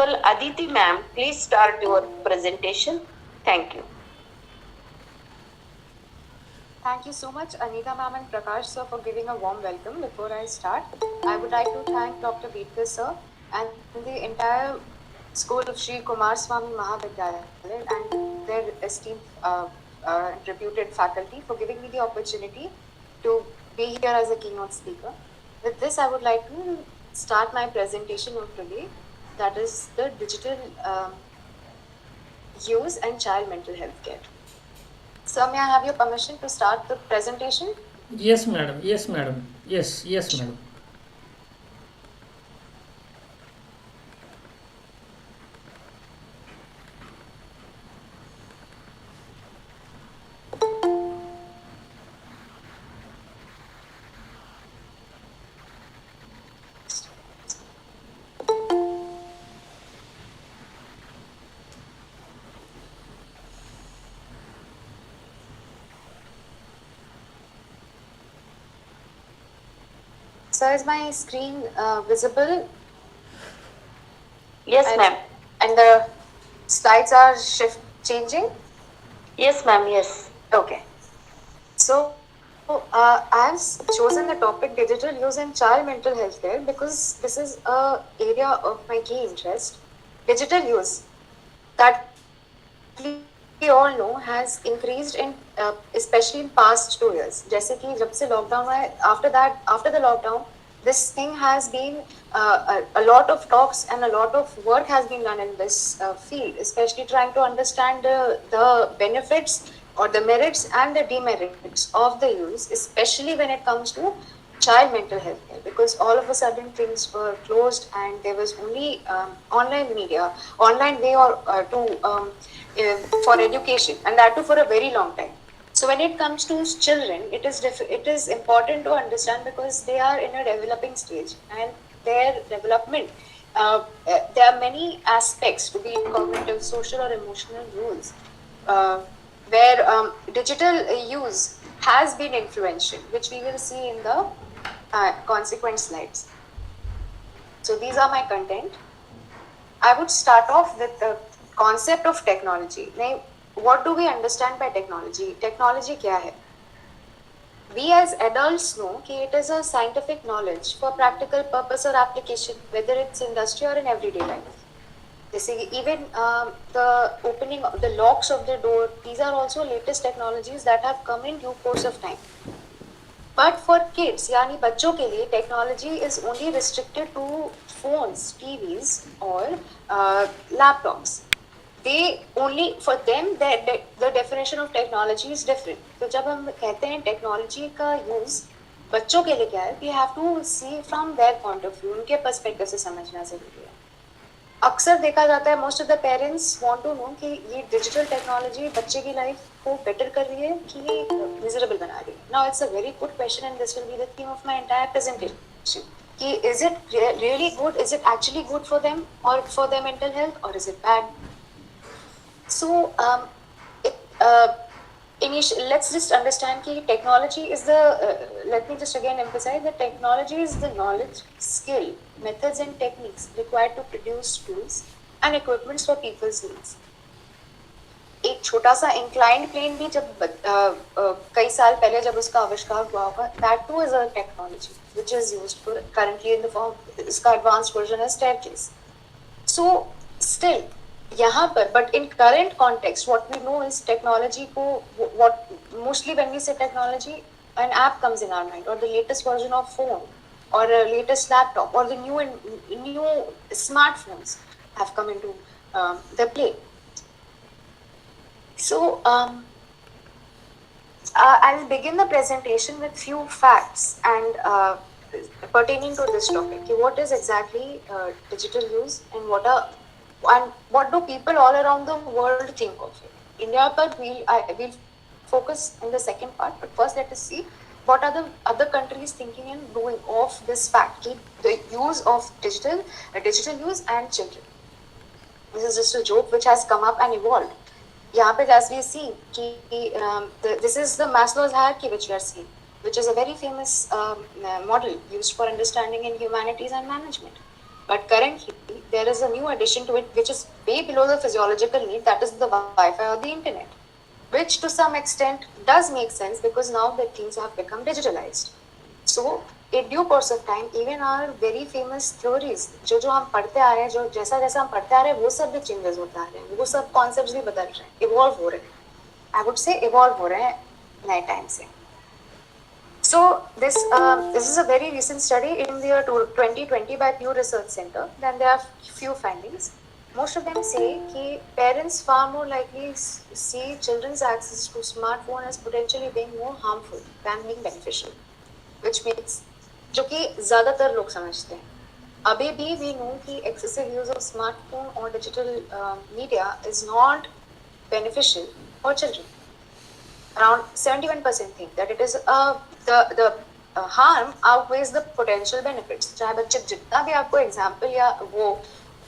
Aditi ma'am, please start your presentation. Thank you. Thank you so much, Anita ma'am and Prakash sir, for giving a warm welcome. Before I start, I would like to thank Dr. Vidkar sir and the entire school of Shri Kumarswami Mahavidyalaya and their esteemed and reputed faculty for giving me the opportunity to be here as a keynote speaker. With this, I would like to start my presentation of today, that is the digital use and child mental health care. Sir, may I have your permission to start the presentation? Yes, madam. Yes, madam. Yes, madam. Sir, is my screen visible? Yes, ma'am. And the slides are changing? Yes, ma'am. Yes. Okay. So, I've chosen the topic digital use and child mental health care because this is a area of my key interest. Digital use that we all know has increased in especially in past 2 years. जैसे कि जब से lockdown हुआ है, after the lockdown, this thing has been a lot of talks and a lot of work has been done in this field, especially trying to understand the benefits or the merits and the demerits of the use, especially when it comes to child mental health care, because all of a sudden things were closed and there was only online media, online way or for education, and that too for a very long time. So when it comes to children, it is important to understand because they are in a developing stage and their development. There are many aspects to be cognitive, social, or emotional rules where digital use has been influential, which we will see in the consequent slides. So these are my content. I would start off with the concept of technology. Now, what do we understand by technology? Technology kya hai? We as adults know that it is a scientific knowledge for practical purpose or application, whether it's industry or in everyday life. Even the opening of the locks of the door, these are also latest technologies that have come in due course of time. But for kids, यानी बच्चों के लिए technology is only restricted to phones, TVs or laptops. They only, for them, the definition of technology is different. तो जब हम कहते हैं technology का use बच्चों के लिए क्या है, we have to see from their point of view, उनके perspective से समझना जरूरी है. अक्सर देखा जाता है most of the parents want to know कि ये डिजिटल टेक्नोलॉजी बच्चे की लाइफ को बेटर कर रही है कि मिजरेबल बना रही है. Now it's a very good question and this will be the theme of my entire presentation कि is it really good, is it actually good for them और फॉर देयर मेंटल हेल्थ, और is it bad? So let's just understand that technology is the let me just again emphasize that technology is the knowledge, skill, methods and techniques required to produce tools and equipments for people's needs. एक छोटा सा inclined plane भी जब कई साल पहले जब उसका आविष्कार हुआ होगा, that too is a technology which is used for currently in the form, इसका advanced version है staircase. So still यहाँ पर, but in current context, what we know is technology को, what mostly when we say technology, an app comes in our mind, or the latest version of phone, or a latest laptop, or the new smartphones have come into the play. So I'll begin the presentation with few facts and pertaining to this topic. What is exactly digital use and what do people all around the world think of it? India, but we'll focus in the second part. But first, let us see what are the other countries thinking and doing of this fact, the use of digital use and children. This is just a joke which has come up and evolved. यहाँ पे as we see कि this is the Maslow's hierarchy which we are seeing, which is a very famous model used for understanding in humanities and management. But currently, there is a new addition to it which is way below the physiological need, that is the Wi-Fi or the internet, which to some extent does make sense because now the things have become digitalized. So, in due course of time, even our very famous theories, जो हम पढ़ते आ रहे हैं, जो जैसा जैसा हम पढ़ते आ रहे हैं, वो सब भी changes होते आ रहे हैं, वो सब concepts भी बदल रहे हैं, evolve हो रहे हैं. I would say evolve हो रहे हैं नए time से. So this is a very recent study in the year 2020 by Pew Research Center. Then there are few findings. Most of them say that parents far more likely see children's access to smartphone as potentially being more harmful than being beneficial, which means जो कि ज़्यादातर लोग समझते हैं. अभी भी we know कि excessive use of smartphone or digital media is not beneficial for children. Around 71% think that it is the harm outweighs the potential benefits. चाहे बच्चे जितना भी आपको example या वो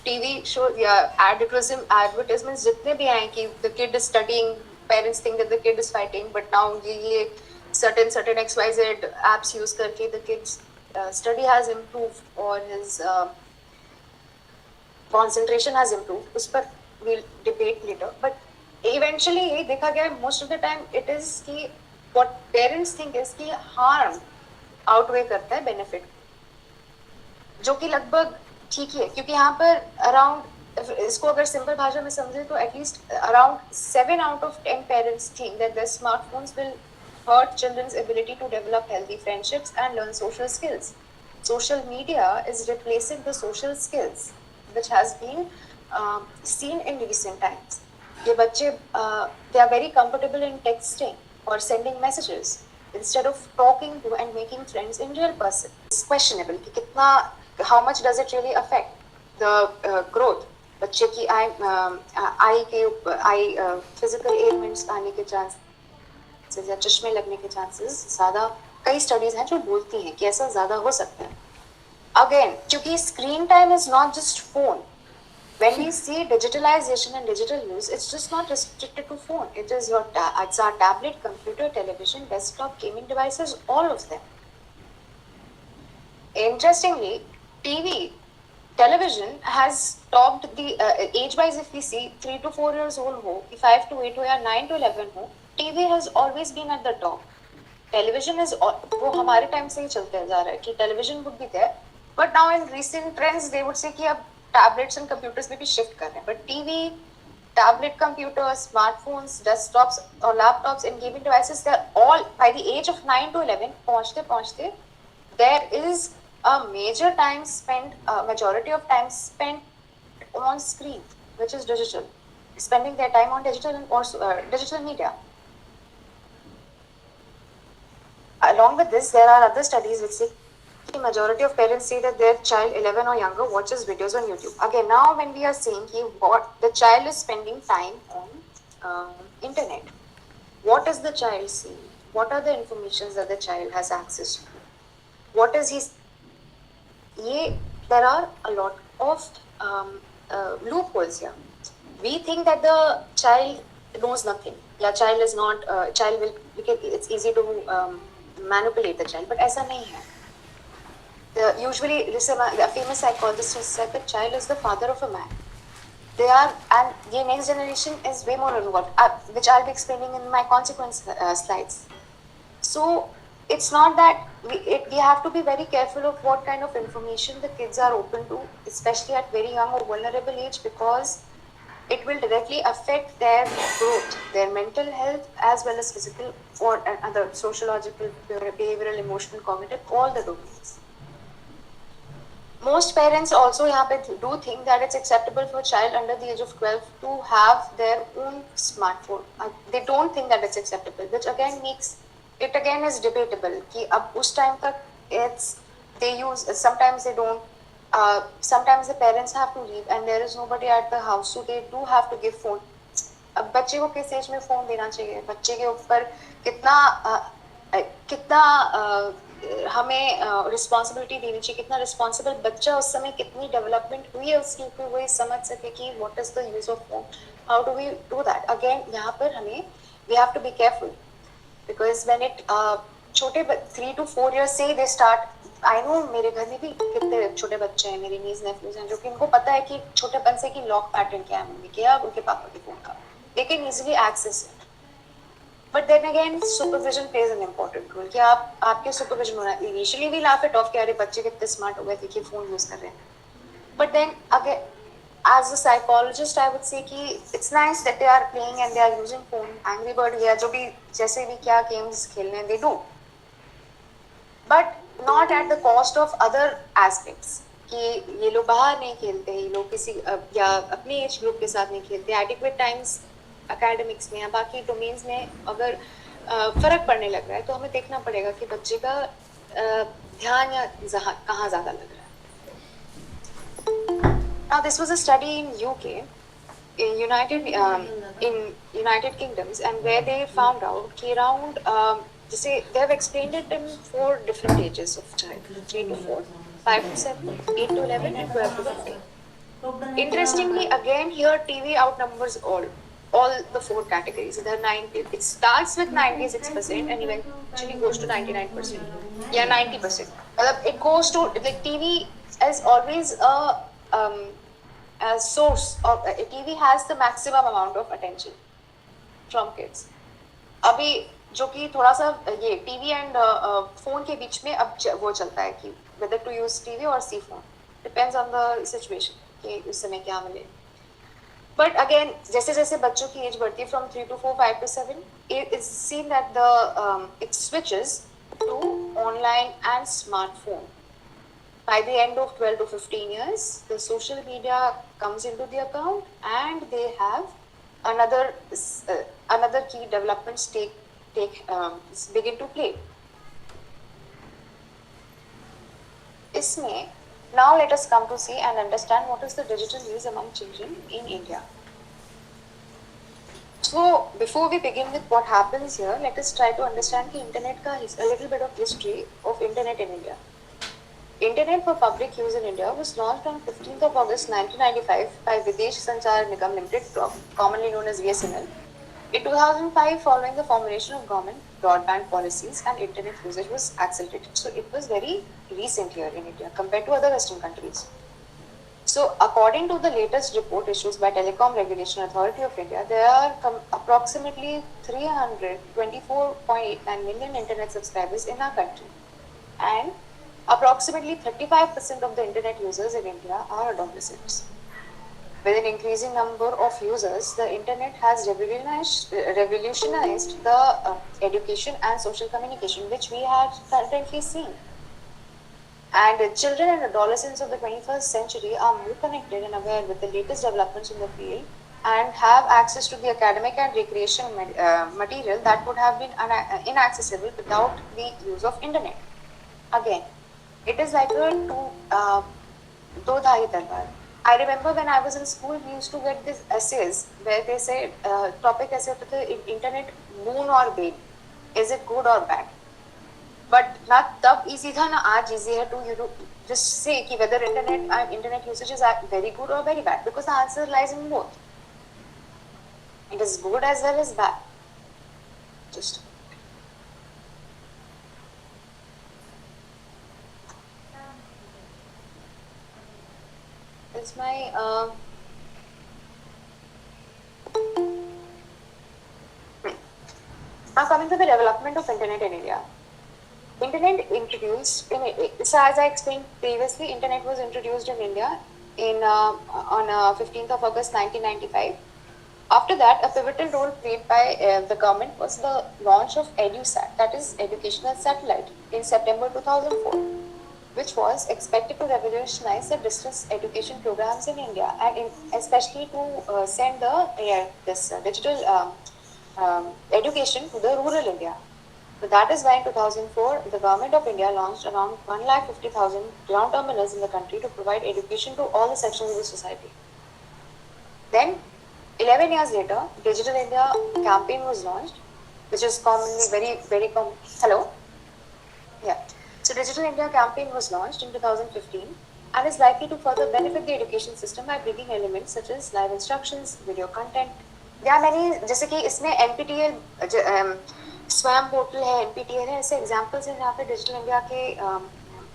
TV show या advertisements जितने भी आए कि the kid is studying, parents think that the kid is fighting, but now ये certain XYZ apps use करके the kid's study has improved or his concentration has improved. उस पर we'll debate later, but eventually यही देखा गया है most of the time it is कि what parents think is कि harm outweigh करता है benefit, जो कि लगभग ठीक ही है क्योंकि यहाँ पर around इसको अगर simple भाषा में समझे तो at least around 7 out of 10 parents think that their smartphones will hurt children's ability to develop healthy friendships and learn social skills. Social media is replacing the social skills which has been seen in recent times. ये बच्चे they are very comfortable in texting or sending messages instead of talking to and making friends in real person. It's questionable कि कितना how much does it really affect the growth. बच्चे की eye physical ailments आने के chances या चश्मे लगने के chances ज़्यादा, कई studies हैं जो बोलती हैं कि ऐसा ज़्यादा हो सकता है. Again, क्योंकि screen time is not just phone. When we see digitalization and digital use, it's just not restricted to phone. It is it's our tablet, computer, television, desktop, gaming devices, all of them. Interestingly, television has topped the age-wise. If we see 3 to 4 years old ho, 5 to 8 ho, या 9 to 11 ho, TV has always been at the top. Television is वो हमारे time से ही चलते जा रहा है कि television would be there, but now in recent trends they would say कि अब tablets and computers में भी shift कर रहे हैं, but TV, tablet computers, smartphones, desktops or laptops and gaming devices, they're all by the age of 9 to 11 पहुंचते there is a major time spent, majority of time spent on screen, which is digital, spending their time on digital and also digital media. Along with this, there are other studies which say the majority of parents say that their child 11 or younger watches videos on YouTube. Again, now when we are saying what the child is spending time on internet, what is the child seeing? What are the informations that the child has access to? What is he? There are a lot of loopholes here. We think that the child knows nothing. Yeah, child is not. Child will. It's easy to manipulate the child, but ऐसा नहीं है. Usually, a famous psychologist has said the child is the father of a man. They are, and the next generation is way more involved, which I'll be explaining in my consequence slides. So it's not that we have to be very careful of what kind of information the kids are open to, especially at very young or vulnerable age, because it will directly affect their growth, their mental health, as well as physical or other sociological, behavioral, emotional, cognitive, all the domains. Most parents also यहाँ पे do think that it's acceptable for a child under the age of 12 to have their own smartphone. They don't think that it's acceptable, which again makes it again is debatable. कि अब उस time तक they use, sometimes they don't. Sometimes the parents have to leave and there is nobody at the house, so they do have to give phone. अब बच्चे को किस as में phone देना चाहिए, बच्चे के ऊपर कितना हमें रिस्पॉन्सिबिलिटी देनी चाहिए, कितना रिस्पॉन्सिबल बच्चा उस समय, कितनी डेवलपमेंट हुई है उसकी कि वो समझ सके कि what is the use of phone, how do we do that. Again यहाँ पर हमें we have to be careful because when it छोटे 3 to 4 years से दे स्टार्ट आई नो मेरे घर में भी कितने छोटे बच्चे हैं, मेरे नीज नेफ्यूज हैं, जो कि इनको पता है कि छोटेपन से कि लॉक पैटर्न क्या है मम्मी के या उनके पापा के फोन का, they can easily access it. But then again supervision plays an important role कि आप आपके सुपरविजन होना. Initially we laugh it off कि अरे बच्चे कितने स्मार्ट हो गए देखिए फोन यूज कर रहे हैं. But then again as a psychologist I would say कि it's nice that they are playing and they are using phone, Angry Bird या जो भी जैसे भी क्या games खेलने हैं they do, but not at the cost of other aspects कि ये लोग बाहर नहीं खेलते, ये लोग किसी या अपने एज ग्रुप के साथ नहीं खेलते. एडिक्वेट टाइम्स एकेडमिक्स में या बाकी डोमेन्स में अगर फर्क पड़ने लग रहा है तो हमें देखना पड़ेगा कि बच्चे का ध्यान या कहाँ ज़्यादा लग रहा है. Now this was a study in UK, in United Kingdoms, and where they found out कि around they have explained it in 4 different ages of child: 3 to 4, 5 to 7, 8 to 11, and 12 to 15. Interestingly, again here TV outnumbers all the 4 categories. The 90, it starts with 96% and eventually goes to 99%. Yeah, 90%. It goes to like TV is always a source of TV has the maximum amount of attention from kids. अभी जो कि थोड़ा सा ये TV and phone के बीच में अब वो चलता है कि whether to use TV or see phone, depends on the situation कि उस समय क्या मिले. But again जैसे जैसे बच्चों की एज बढ़ती है from 3 to 4, 5 to 7, it's seen that it switches to online and smartphone. By the end of 12 to 15 years, the social media comes into the account and they have another key developments begin to play. इसमें now let us come to see and understand what is the digital use among children in India. So before we begin with what happens here, let us try to understand the internet ka a little bit of history of internet in India. Internet for public use in India was launched on 15th of August 1995 by Videsh Sanchar Nigam Limited, commonly known as VSNL. In 2005, following the formulation of government broadband policies and internet usage was accelerated. So it was very recent here in India compared to other Western countries. So according to the latest report issued by Telecom Regulation Authority of India, there are approximately 324.89 million internet subscribers in our country. And approximately 35% of the internet users in India are adolescents. With an increasing number of users, the internet has revolutionized the education and social communication which we are currently seeing. And children and adolescents of the 21st century are more connected and aware with the latest developments in the field and have access to the academic and recreation material that would have been inaccessible without the use of internet. Again, it is like a do dhai talwar. I remember when I was in school, we used to get these essays where they said topic ऐसे होता था internet moon or bane, is it good or bad? But ना तब easy था ना आज easy है to just say कि whether internet usage is very good or very bad, because the answer lies in both. It is good as well as bad. Just is my now coming to the development of internet in India. Internet introduced so as I explained previously, internet was introduced in India on 15th of August 1995. After that, a pivotal role played by the government was the launch of EduSat, that is educational satellite, in September 2004. Which was expected to revolutionize the distance education programs in India and especially to send this digital education to the rural India. So that is why in 2004, the government of India launched around 150,000 ground terminals in the country to provide education to all the sections of the society. Then, 11 years later, Digital India campaign was launched, which is commonly very common. Hello? Yeah. So Digital India campaign was launched in 2015 and is likely to further benefit the education system by bringing elements such as live instructions, video content. There are many, जैसे कि इसमें NPTEL स्वयं portal है, NPTEL है, ऐसे examples हैं जहाँ पे डिजिटल इंडिया के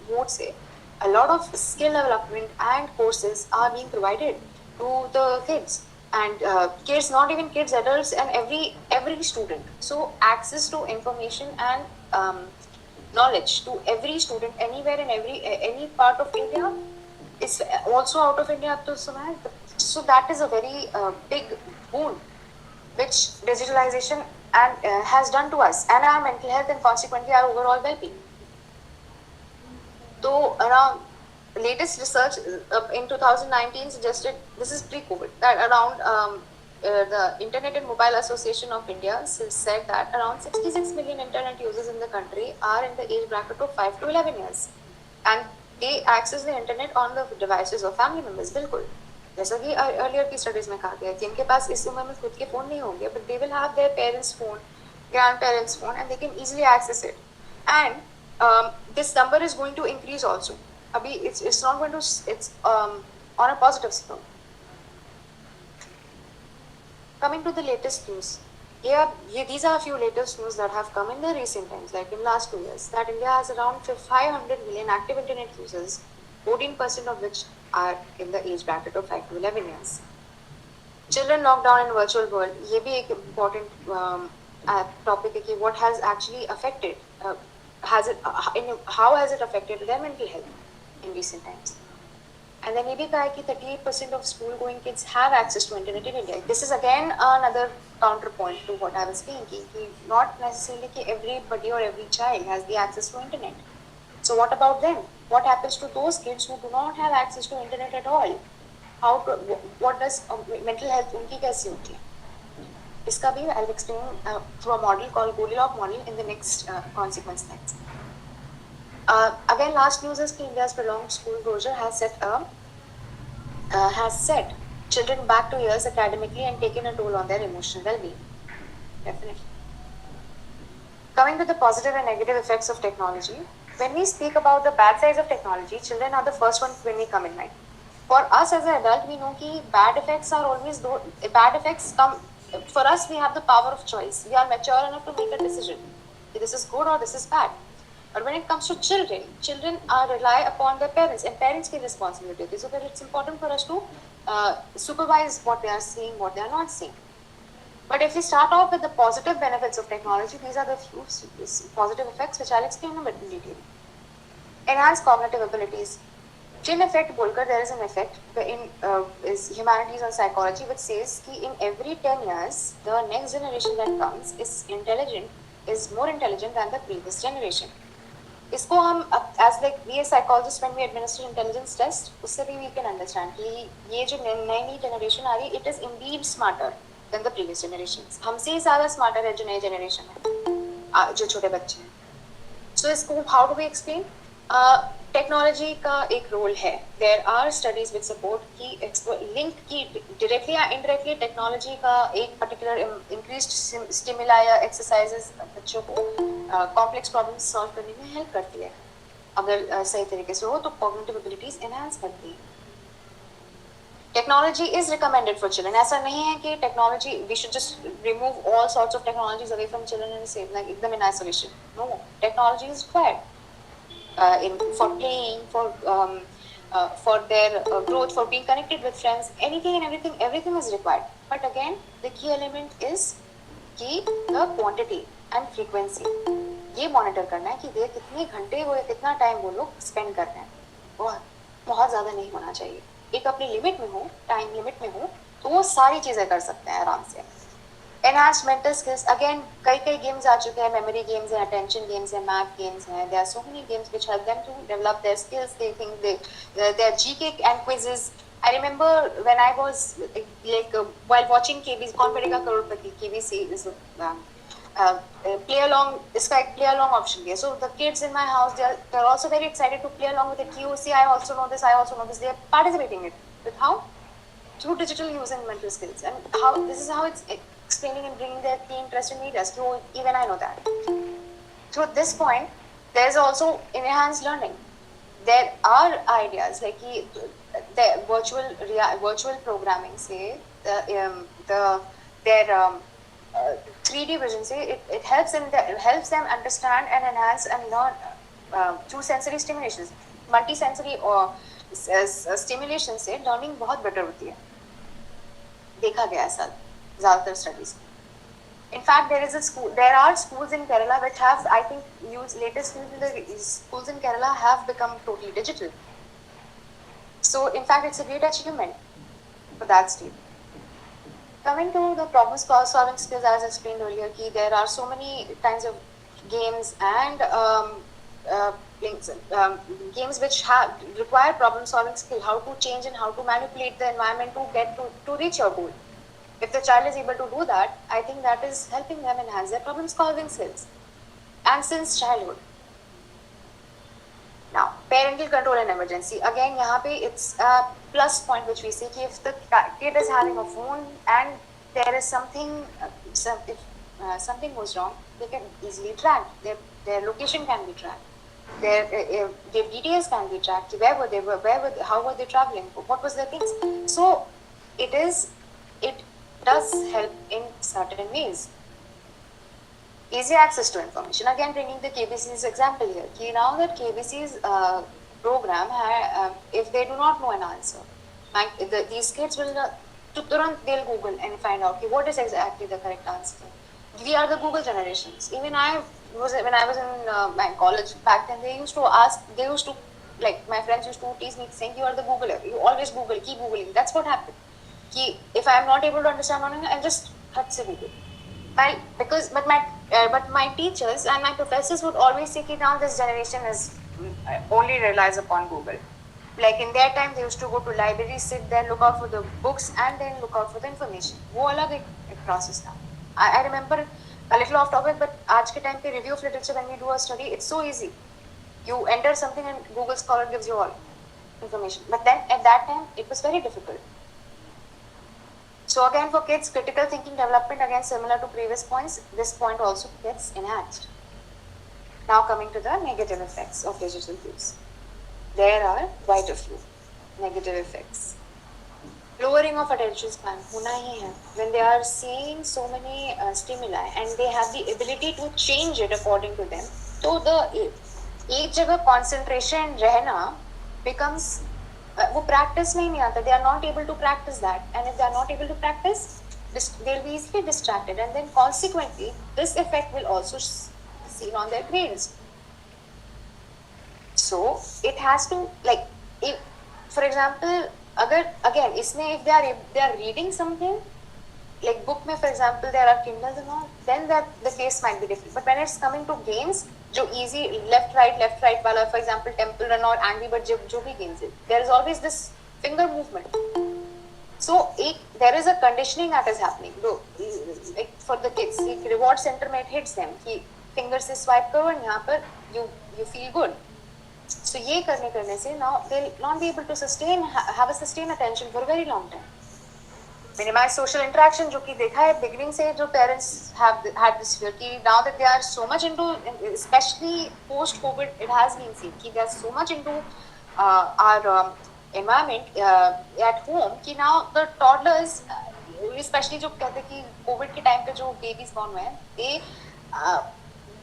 would say a lot of skill development and courses are being provided to the kids, and kids, not even kids, adults, and every student. So access to information and knowledge to every student anywhere in any part of India, is also out of India up to Somalia. So that is a very big boon which digitalization and has done to us and our mental health and consequently our overall well-being. So around latest research in 2019 suggested, this is pre-COVID, that around the Internet and Mobile Association of India said that around 66 million internet users in the country are in the age bracket of 5 to 11 years, and they access the internet on the devices of family members. बिल्कुल जैसा कि earlier की studies में कहा गया है, जिनके पास इस उम्र में खुद के फोन नहीं होंगे, but they will have their parents' phone, grandparents' phone, and they can easily access it. And this number is going to increase also. Abhi it's not going to, it's on a positive slope. Coming to the latest news, these are a few latest news that have come in the recent times, like in last 2 years, that India has around 500 million active internet users, 14% of which are in the age bracket of 5 to 11 years. Children locked down in virtual world, ये भी एक important topic है कि what has actually affected, how has it affected their mental health in recent times. And then ये भी कहा है कि 38% of school-going kids have access to internet in India. This is again another counterpoint to what I was saying, कि not necessarily कि everybody or every child has the access to internet. So what about them? What happens to those kids who do not have access to internet at all? What does mental health उनकी कैसी होती है? इसका भी I'll explain through a model called Goldilocks model in the next consequence slides. Again, last news is that India's prolonged school closure has set children back 2 years academically and taken a toll on their emotional well-being. Definitely. Coming to the positive and negative effects of technology, when we speak about the bad sides of technology, children are the first ones when we come in mind. For us as an adult, we know that bad effects are always bad effects come. For us, we have the power of choice. We are mature enough to make a decision. This is good or this is bad. But when it comes to children, children rely upon their parents, and parents get responsibility. So that it's important for us to supervise what they are seeing, what they are not seeing. But if we start off with the positive benefits of technology, these are the few positive effects which I'll explain a bit in detail. Enhanced cognitive abilities. Chin effect bolkar, there is an effect in is humanities and psychology which says that in every 10 years, the next generation that comes is more intelligent than the previous generation. इसको हम as like we as psychologists when we administer intelligence test, उससे भी we can understand कि ये जो नई generation आ रही, it is indeed smarter than the previous generations. हमसे ही ज़्यादा smarter है जो नई generation है, जो छोटे बच्चे हैं. So इसको how do we explain? Technology का एक रोल है. There are studies which support की लिंक की डायरेक्टली या इनडायरेक्टली टेक्नोलॉजी का एक पर्टिकुलर इंक्रीज्ड स्टिमुला या एक्सरसाइजेस बच्चों को कॉम्प्लेक्स प्रॉब्लम्स सॉल्व करने में हेल्प करती है. अगर सही तरीके से हो तो कॉग्निटिव एबिलिटीज एनहांस करती है. Technology is recommended for children. ऐसा नहीं है कि technology we should just remove all sorts of technologies away from children and save like एकदम in isolation. No, technology is required for playing, for their growth, for being connected with friends, anything and everything is required. But again, the key element is कि the quantity and frequency. ये monitor करना है कि वे कितने घंटे वो कितना time वो लोग spend कर रहे हैं. बहुत ज़्यादा नहीं होना चाहिए. एक अपनी लिमिट में हो, टाइम लिमिट में हो, तो वो सारी चीज़ें कर सकते हैं आराम से. Enhanced mental skills. Again, कई गेम्स आ चुके हैं. मेमोरी गेम्स हैं, अटेंशन गेम्स हैं, मैथ गेम्स हैं. There are so many games which help them to develop their skills. They think their GK and quizzes. I remember when I was like while watching KBC, कौन बनेगा करोड़पति, KBC is play along. इसका एक play along option है. So the kids in my house they're also very excited to play along with the QC. I also know this. I also know this. They are participating in it. With how? Through digital use and mental skills. And how this is how it's explaining and bringing their key interest in media. So even I know that. Through this point, there is also enhanced learning. There are ideas like the virtual programming, say their 3D vision, say it helps them understand and enhance and learn two sensory stimulations, multi sensory stimulation से learning बहुत better होती है, देखा गया ऐसा ज़्यादातर studies में. In fact, there are schools in Kerala which have, I think, latest news in the schools in Kerala have become totally digital. So, in fact, it's a great achievement for that state. Coming to the problem solving skills, as I explained earlier, there are so many kinds of games and games which require problem solving skill, how to change and how to manipulate the environment to reach your goal. If the child is able to do that, I think that is helping them enhance their problem solving skills, and since childhood. Now, parental control in emergency. Again, यहाँ पे it's a plus point which we see कि if the kid is having a phone and there is something, if something goes wrong, they can easily track. Their location can be tracked. Their details can be tracked. Where were they? How were they traveling? What was their things? So it does help in certain ways. Easy access to information. Again, bringing the KBC's example here. Now that KBC's program, if they do not know an answer, these kids will they'll Google and find out what is exactly the correct answer. We are the Google generations. Even when I was in my college back then, they used to like my friends used to tease me saying, "You are the Googler. You always Google. Keep Googling." That's what happened. If I am not able to understand something, I'll just Google. But my teachers and my professors would always say that now this generation is only relies upon Google. Like in their time, they used to go to libraries, sit there, look out for the books, and then look out for the information. वो अलग एक process था. I remember a little off topic, but आज के time पे review of literature when we do a study, it's so easy. You enter something and Google Scholar gives you all information. But then at that time, it was very difficult. So again, for kids, critical thinking development, again similar to previous points, this point also gets enhanced. Now coming to the negative effects of digital use. There are quite a few negative effects. Lowering of attention span, hona hi hai. When they are seeing so many stimuli and they have the ability to change it according to them, so the एक जगह concentration रहना becomes वो practice में ही नहीं आता. They are not able to practice that, and if they are not able to practice, they'll be easily distracted, and then consequently this effect will also seen on their grades. So it has to, like, if, for example, if they are reading something, like book mein, for example, there are Kindles and all, then the case might be different. But when it's coming to games, जो easy left right wala, for example, Temple Run or Angry Birds, जो भी games है, there is always this finger movement. So there is a conditioning that is happening. Like for the kids, reward center में it hits them. Finger से swipe करो and यहाँ पर you feel good. So ये करने से now they'll not be able to have a sustained attention for a very long time. Minimize social interaction, जो कि देखा है beginning से जो parents have had this fear कि now that they are so much into, especially post COVID, it has been seen कि they are so much into our environment at home कि now the toddlers, especially जो कहते कि COVID के time पे जो babies born हुए हैं,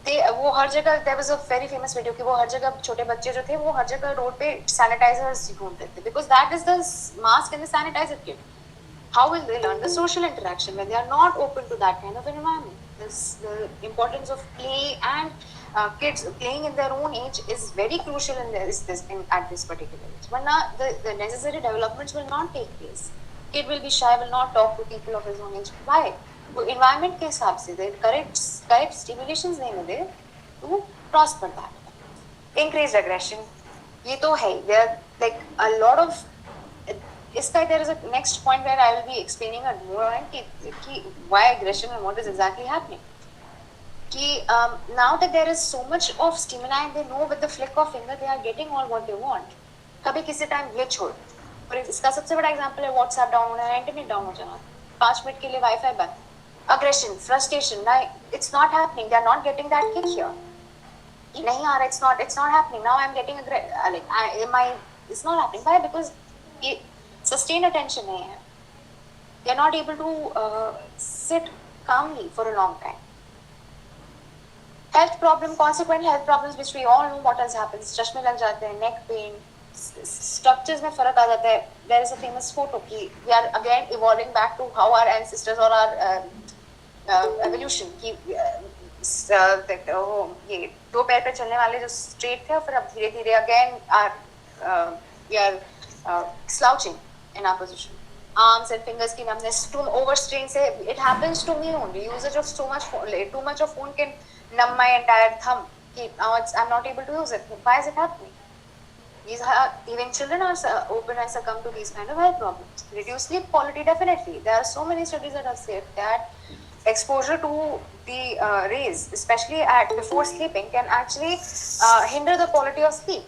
वो हर जगह, there was a very famous video कि वो हर जगह छोटे बच्चे जो थे वो हर जगह रोड पे sanitizers ढूंढते थे, because that is the mask and the sanitizer kit. How will they learn the social interaction when they are not open to that kind of an environment? The importance of play and kids playing in their own age is very crucial at this particular age. But the necessary developments will not take place. Kid will be shy, will not talk to people of his own age. Why? तो environment के हिसाब से the correct stimulations नहीं मिले to prosper that. Increased aggression, ये तो है. There are like a lot of there is a next point where I will be explaining more why aggression and what is exactly happening. Now that there is so much of stimuli and they know with the flick of finger they are getting all what they want. कभी किसी time glitch हो. और इसका सबसे बड़ा example है WhatsApp down होना, internet down हो जाना. 5 मिनट के लिए Wi-Fi बंद. Aggression, frustration, it's not happening. They are not getting that kick here. नहीं आ रहा, it's not happening. Now I'm getting it's not happening. Why? Because sustained attention नहीं है. They are not able to sit calmly for a long time. Health problem, consequent health problems which we all know what has happened. चश्मे लग जाते हैं, neck pain, structures में फर्क आ जाता है. There is a famous photo कि we are again evolving back to how our ancestors or our evolution कि ये दो पैर पे चलने वाले जो straight थे और फिर अब धीरे धीरे again we are slouching in our position. Arms and fingers की numbness, too overstrain से it happens to me only. Usage of too much of phone can numb my entire thumb. Now I'm not able to use it. Why is it happening? Even children are open and succumb to these kind of health problems. Reduce sleep quality, definitely. There are so many studies that have said that exposure to the rays, especially before sleeping, can actually hinder the quality of sleep.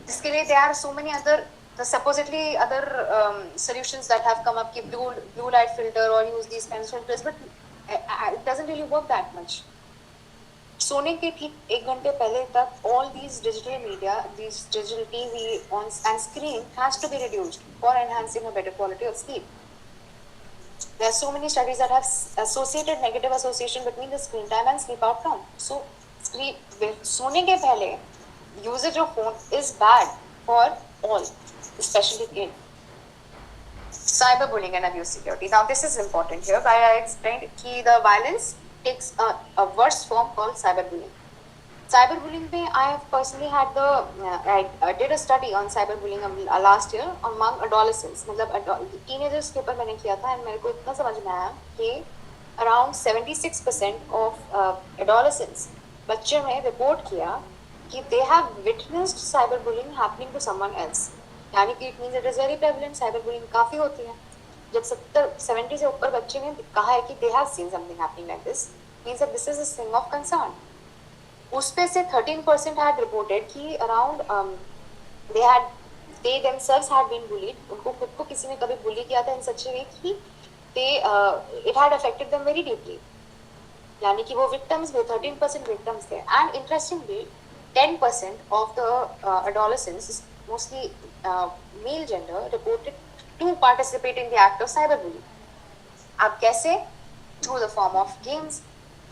जिसके लिए there are so many other supposedly other solutions that have come up, keep blue light filter or use these kinds of filters, but it doesn't really work that much. सोने के ठीक 1 घंटे पहले तक all these digital media, these digital TV and screen has to be reduced for enhancing a better quality of sleep. There are so many studies that have associated negative association between the screen time and sleep outcome. So सोने के पहले usage of phone is bad for all, especially kids. Cyberbullying and abuse security. Now this is important here. I explained that the violence takes a worse form called cyberbullying. Cyberbullying में I have personally had I did a study on cyberbullying last year among adolescents. मतलब teenagers के ऊपर मैंने किया था and मेरे को इतना समझ में आया कि around 76% of adolescents बच्चे में report किया कि they have witnessed cyberbullying happening to someone else. यानी कि it means it is very prevalent. cyberbullying काफी होती है. जब 70 से ऊपर बच्चे ने कहा है कि they have seen something happening like this, means that this is a thing of concern. उसपे से 13% had reported कि around they themselves had been bullied. उनको खुद को किसी ने कभी bully किया था in such a way कि it had affected them very deeply. यानी कि वो victims में 13% victims थे. And interestingly 10% of the adolescents, mostly male gender, reported to participate in the act of cyberbullying. अब कैसे? Through the form of games,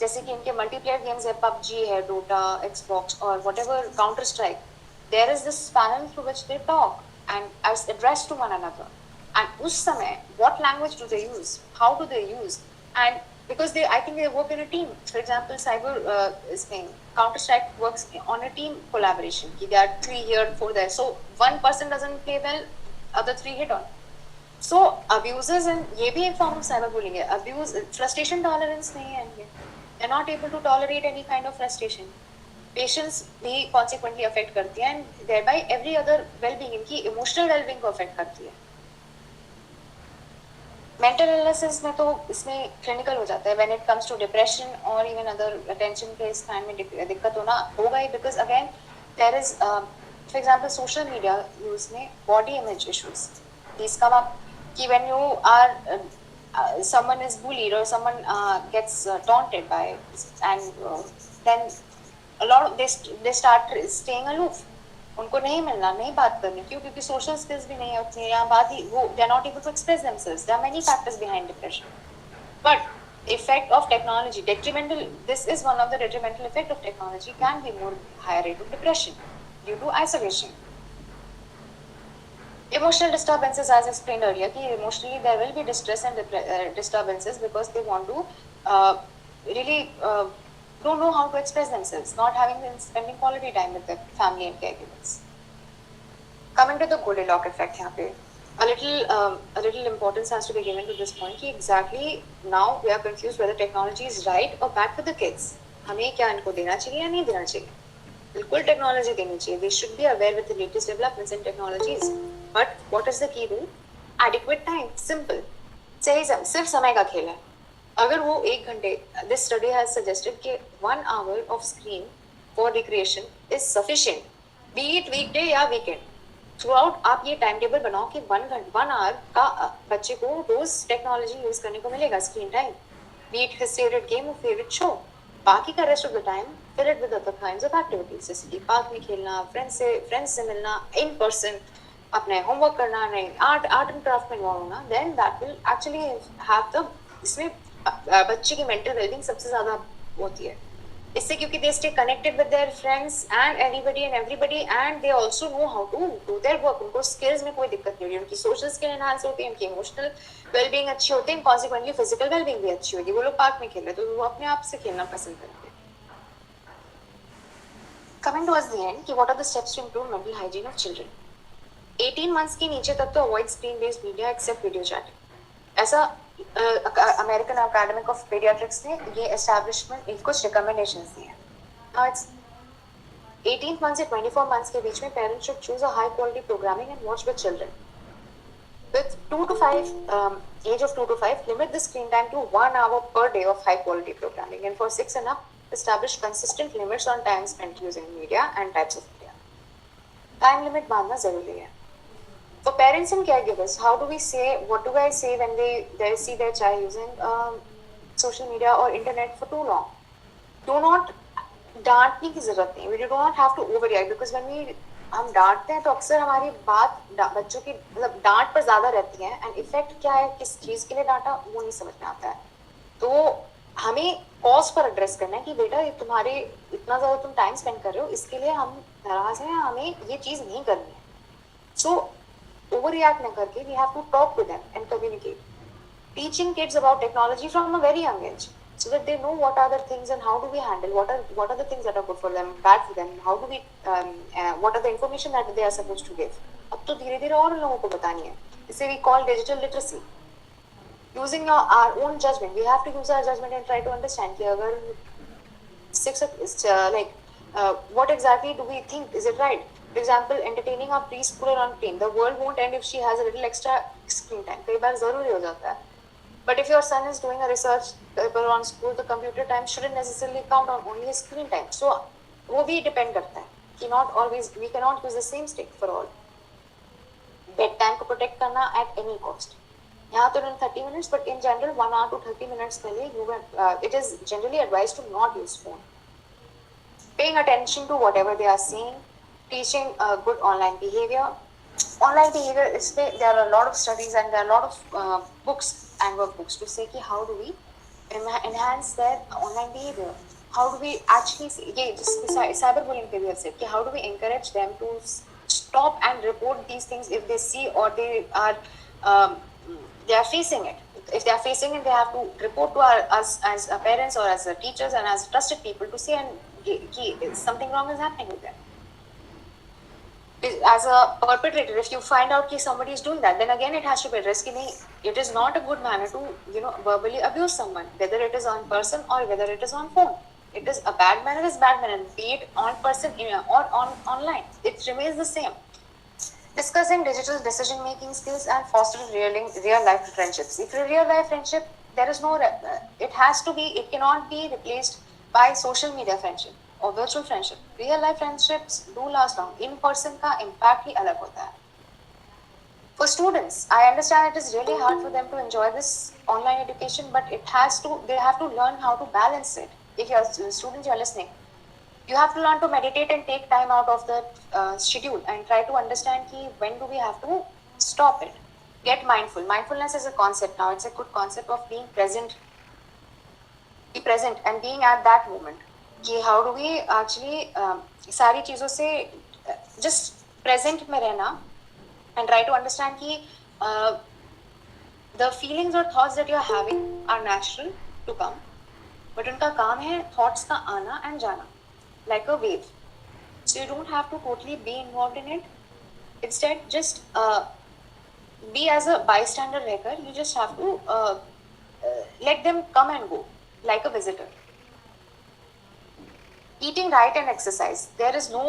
जैसे कि इनके multiplayer games है, PUBG है, Dota, Xbox or whatever, Counter Strike. There is this panel through which they talk and are addressed to one another. And उस समय, what language do they use? How do they use? And because I think they work in a team. For example, Counter Strike works on a team collaboration. There are 3 here, 4 there. So one person doesn't play well, other 3 hit on. So abuses and ये भी एक form of cyberbullying है. Abuse, frustration tolerance नहीं है इनके. They're not able to tolerate any kind of frustration. Patience भी consequently affect करती है and thereby every other well-being, इनकी emotional well-being को affect करती है. Mental illnesses में तो इसमें clinical हो जाता है when it comes to depression or even other attention के स्थान में दिक्कत होगा ही, because again there is for example social media use में body image issues. These come up कि when you are someone is bullied or someone gets taunted by and then a lot of they start staying aloof. उनको नहीं मिलना, नहीं बात करनी, क्यों? क्योंकि सोशल स्किल्स भी नहीं होती हैं, यहाँ बात ही वो they are not able to express themselves. There are many factors behind depression, but effect of technology detrimental. This is one of the detrimental effect of technology, can be more higher rate of depression due to isolation. Emotional disturbances, as explained earlier, कि emotionally there will be distress and disturbances because they want to really don't know how to express themselves, not having been spending quality time with their family and caregivers. Coming to the Goldilocks effect, यहाँ पे a little importance has to be given to this point कि exactly now we are confused whether technology is right or bad for the kids. हमें क्या इनको देना चाहिए या नहीं देना चाहिए? बिल्कुल technology देनी चाहिए. They should be aware with the latest developments in technologies. But what is the key rule? Adequate time. Simple. सिर्फ समय का खेल है. अगर वो 1 घंटे, this study has suggested कि 1 hour of screen for recreation is sufficient, be it weekday या weekend. Throughout आप ये टाइम टेबल बनाओ कि 1 hour का बच्चे को रोज टेक्नोलॉजी यूज करने को मिलेगा, screen time, be it his favorite game or favorite show. बाकी का rest of the time fill it with other kinds of activities, जैसे कि पार्क में खेलना, फ्रेंड्स से मिलना, in person, अपने होमवर्क करना, नहीं आर्ट एंड क्राफ्ट में इन्वॉल्व होना, then that will actually have the, इसमें बच्चे की मेंटल वेलबींग सबसे ज्यादा होती है. इससे क्योंकि they stay connected with their friends and everybody and they also know how to do their work. उनको skills में कोई दिक्कत नहीं होती, उनकी social skill enhance होती है, उनकी emotional well-being अच्छी होती है, consequently physical well-being भी अच्छी होगी. वो लोग पार्क में खेल रहे हैं तो वो अपने आप से खेलना पसंद करते हैं. Coming towards the end, कि what are the steps to improve mental hygiene of children? 18 months के नीचे तक तो avoid screen based media except video chat. ऐसा अमेरिकन अकेडमिक ऑफ पीडियाट्रिक्स ने ये एस्टैब्लिशमेंट कुछ रिकमेंडेशंस दी हैं. नाउ इट्स 18 months से 24 months के बीच में parents should choose a high quality programming and watch with children. With 2 to 5 age of 2 to 5, limit the screen time to 1 hour per day of high quality programming, and for 6 and up, establish consistent limits on time spent using media and types of media. Time limit बांधना जरूरी है. For parents and caregivers, how do we say, what do I say when they see their child using social media or internet for too long? Do not डांटने की जरूरत नहीं. We do not have to overreact because when we हम डांटते हैं तो अक्सर हमारी बात बच्चों की मतलब डांट पर ज्यादा रहती है एंड इफेक्ट क्या है, किस चीज के लिए डांटा वो नहीं समझ में आता है. तो हमें कॉज पर एड्रेस करना है कि बेटा ये तुम्हारे इतना ज्यादा तुम टाइम स्पेंड कर रहे हो, इसके लिए हम नाराज हैं, हमें ये चीज नहीं करनी है. सो overreact na karke, we have to talk to them and communicate. Teaching kids about technology from a very young age, so that they know what are the things and how do we handle, what are the things that are good for them, bad for them, how do we what are the information that they are supposed to give. अब तो धीरे धीरे और लोगों को बतानी है. इसे we call digital literacy. Using our own judgment, we have to use our judgment and try to understand कि अगर what exactly do we think, is it right? For example, entertaining a preschooler on plane. The world won't end if she has a little extra screen time. कई बार जरूरी हो जाता है. But if your son is doing a research paper on school, the computer time shouldn't necessarily count on only his screen time. So वो भी depend करता है कि not always we cannot use the same stick for all. Bedtime को protect करना at any cost. यहाँ तो 30 minutes, but in general 1 hour to 30 minutes के लिए it is generally advised to not use phone. Paying attention to whatever they are saying. Teaching good online behavior. Online behavior, there are a lot of studies and there are a lot of books and workbooks to say कि how do we enhance their online behavior. How do we actually cyberbullying पे भी ऐसे कि how do we encourage them to stop and report these things if they see or they are facing it. If they are facing it, they have to report to us as parents or as teachers and as trusted people to say and something wrong is happening with them. As a perpetrator, if you find out that somebody is doing that, then again it has to be addressed. It is not a good manner to verbally abuse someone, whether it is on person or whether it is on phone. It is a bad manner, is bad manner, be it on person or on online. It remains the same. Discussing digital decision making skills and fostering real life friendships. If a real life friendship, there is no it cannot be replaced by social media friendship or virtual friendship. Real life friendships do last long. In person का impact ही अलग होता है. For students, I understand it is really hard for them to enjoy this online education, but they have to learn how to balance it. If you are students, you are listening, you have to learn to meditate and take time out of the schedule and try to understand when do we have to stop it. Get mindful. Mindfulness is a concept now. It's a good concept of being present. Be present and being at that moment. कि how do we actually सारी चीज़ों से just present में रहना and try to understand कि the feelings or thoughts that you are having are natural to come, but उनका काम है thoughts का आना and जाना like a wave. So you don't have to totally be involved in it. Instead, just be as a bystander रहकर, you just have to let them come and go like a visitor. Eating right and exercise. There is no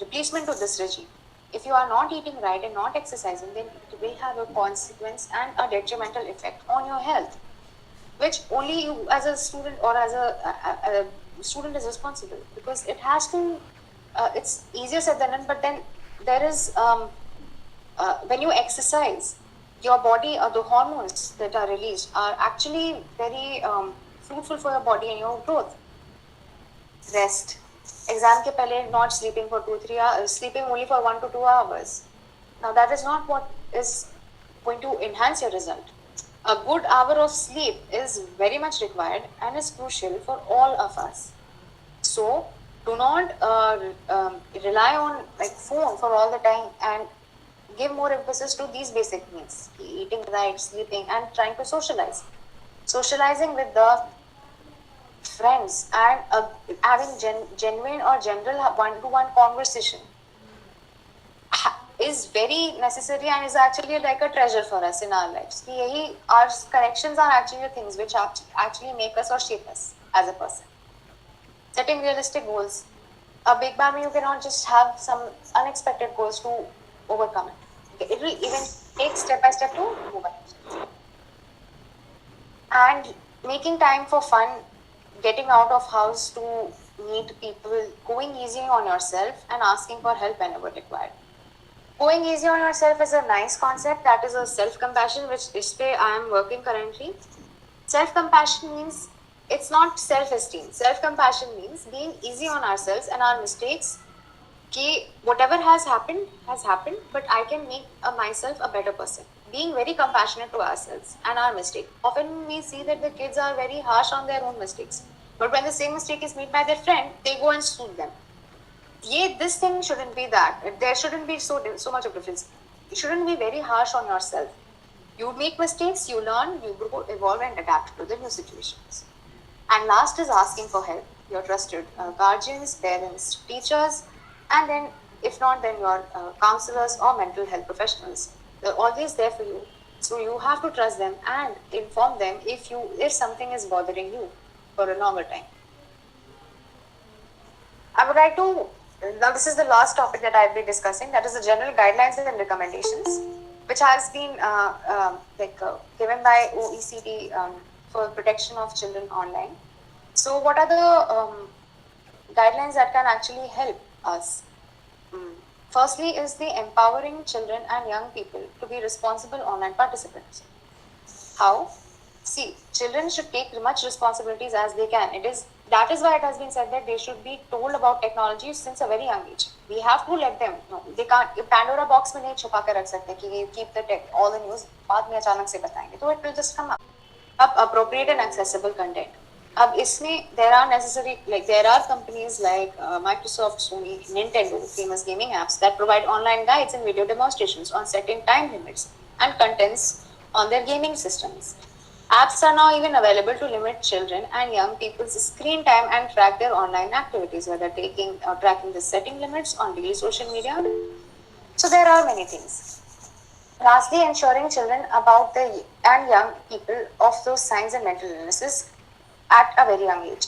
replacement to this regime. If you are not eating right and not exercising, then it will have a consequence and a detrimental effect on your health, which only you as a student or as a student is responsible, because it has to, it's easier said than done, but then there is, when you exercise, your body, the hormones that are released are actually very fruitful for your body and your growth. Rest. Exam के पहले not sleeping for 2-3 hours, sleeping only for 1 to 2 hours. Now that is not what is going to enhance your result. A good hour of sleep is very much required and is crucial for all of us. So do not rely on like phone for all the time, and give more emphasis to these basic needs: eating right, sleeping, and trying to socialize. Socializing with the friends and having genuine or general one-to-one conversation is very necessary and is actually like a treasure for us in our lives. Our connections are actually the things which actually make us or shape us as a person. Setting realistic goals. A big bang, you cannot just have some unexpected goals to overcome it. Okay, it will even take step by step to move ahead. And making time for fun, getting out of house to meet people, going easy on yourself, and asking for help whenever required. Going easy on yourself is a nice concept. That is a self-compassion, which this way I am working currently. Self-compassion means it's not self-esteem. Self-compassion means being easy on ourselves and our mistakes. Ki whatever has happened, but I can make myself a better person. Being very compassionate to ourselves and our mistake. Often we see that the kids are very harsh on their own mistakes, but when the same mistake is made by their friend, they go and soothe them. Yeah, this thing shouldn't be that. There shouldn't be so much of difference. You shouldn't be very harsh on yourself. You make mistakes, you learn, you grow, evolve, and adapt to the new situations. And last is asking for help. Your trusted guardians, parents, teachers, and then, if not, then your counselors or mental health professionals. They're always there for you. So you have to trust them and inform them if something is bothering you for a longer time. I would like to, now this is the last topic that I'll be discussing, that is the general guidelines and recommendations, which has been given by OECD for protection of children online. So what are the guidelines that can actually help us? Mm. Firstly is the empowering children and young people to be responsible online participants. How? See, children should take much responsibilities as they can. That is why it has been said that they should be told about technology since a very young age. We have to let them know. They can't. Pandora box में नहीं छुपा कर रख सकते कि keep the tech, all the news बाद में अचानक से बताएंगे तो it will just come up. Up appropriate and accessible content. अब इसमें there are companies like Microsoft, Sony, Nintendo, famous gaming apps that provide online guides and video demonstrations on setting time limits and contents on their gaming systems. Apps are now even available to limit children and young people's screen time and track their online activities, whether taking or tracking the setting limits on daily social media. So there are many things. Lastly, ensuring children about the and young people of those signs and mental illnesses at a very young age.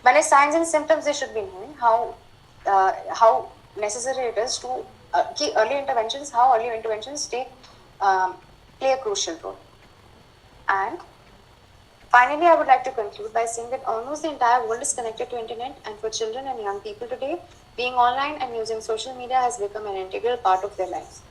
When it's signs and symptoms, they should be knowing how necessary it is to how early interventions play a crucial role. And finally, I would like to conclude by saying that almost the entire world is connected to internet, and for children and young people today, being online and using social media has become an integral part of their lives.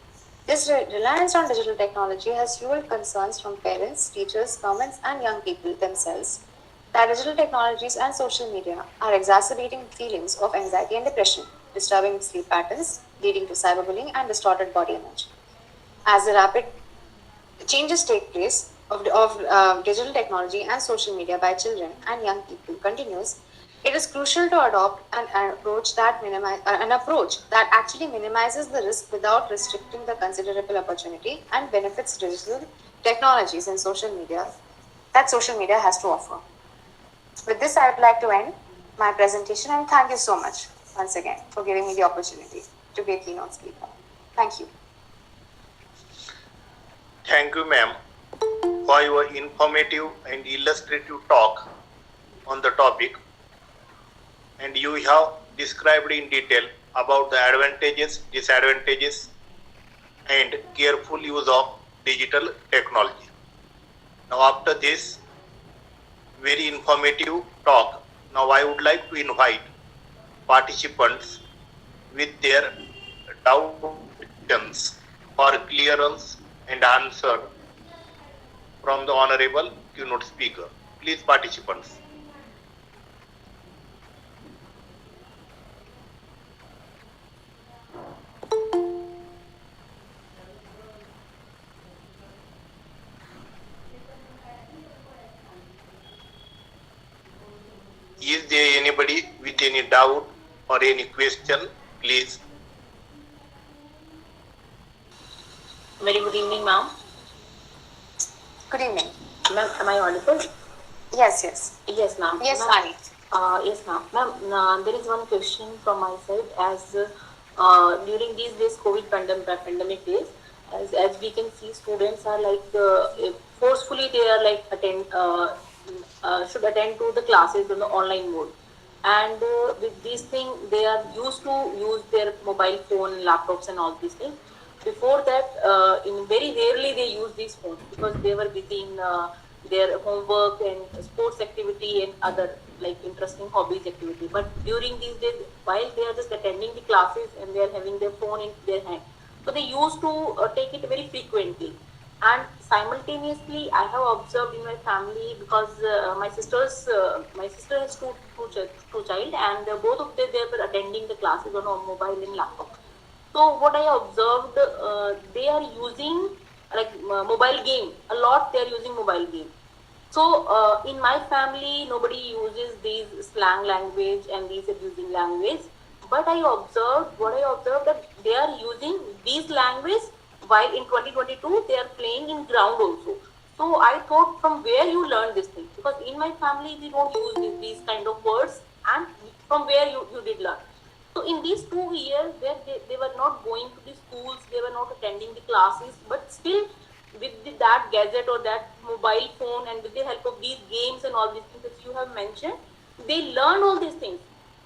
This reliance on digital technology has fueled concerns from parents, teachers, governments, and young people themselves that digital technologies and social media are exacerbating feelings of anxiety and depression, disturbing sleep patterns, leading to cyberbullying and distorted body image. As the rapid changes take place of digital technology and social media by children and young people continues, it is crucial to adopt an approach that actually minimizes the risk without restricting the considerable opportunity and benefits digital technologies and social media that social media has to offer. With this, I would like to end my presentation and thank you so much once again for giving me the opportunity to be a keynote speaker. Thank you. Thank you, ma'am, for your informative and illustrative talk on the topic. And you have described in detail about the advantages, disadvantages, and careful use of digital technology. Now, after this very informative talk, now I would like to invite participants with their doubts for clearance and answer from the honorable keynote speaker. Please, participants. Is there anybody with any doubt or any question? Please. Very good evening, ma'am. Good evening. Ma'am, am I audible? Yes, yes. Yes, ma'am. Yes, Ma'am, Ani. yes, ma'am. Ma'am, there is one question from my side. As during these days, COVID pandemic days, as we can see, students are like forcefully they are like should attend to the classes in the online mode. And with these things, they are used to use their mobile phone, laptops, and all these things. Before that, in very rarely they use these phones because they were busy in their homework and sports activity and other like interesting hobbies activity. But during these days, while they are just attending the classes and they are having their phone in their hand, so they used to take it very frequently. And simultaneously, I have observed in my family because my sister has two child, and both of them they were attending the classes on a mobile and laptop. So what I observed, they are using like mobile game a lot. They are using mobile game. So in my family, nobody uses these slang language and these abusing language. But what I observed that they are using these language while in 2022 they are playing in ground also. So I thought from where you learned this thing, because in my family we don't use these kind of words, and from where you did learn. So in these 2 years where they were not going to the schools, they were not attending the classes, but still with that gadget or that mobile phone and with the help of these games and all these things that you have mentioned, they learn all these things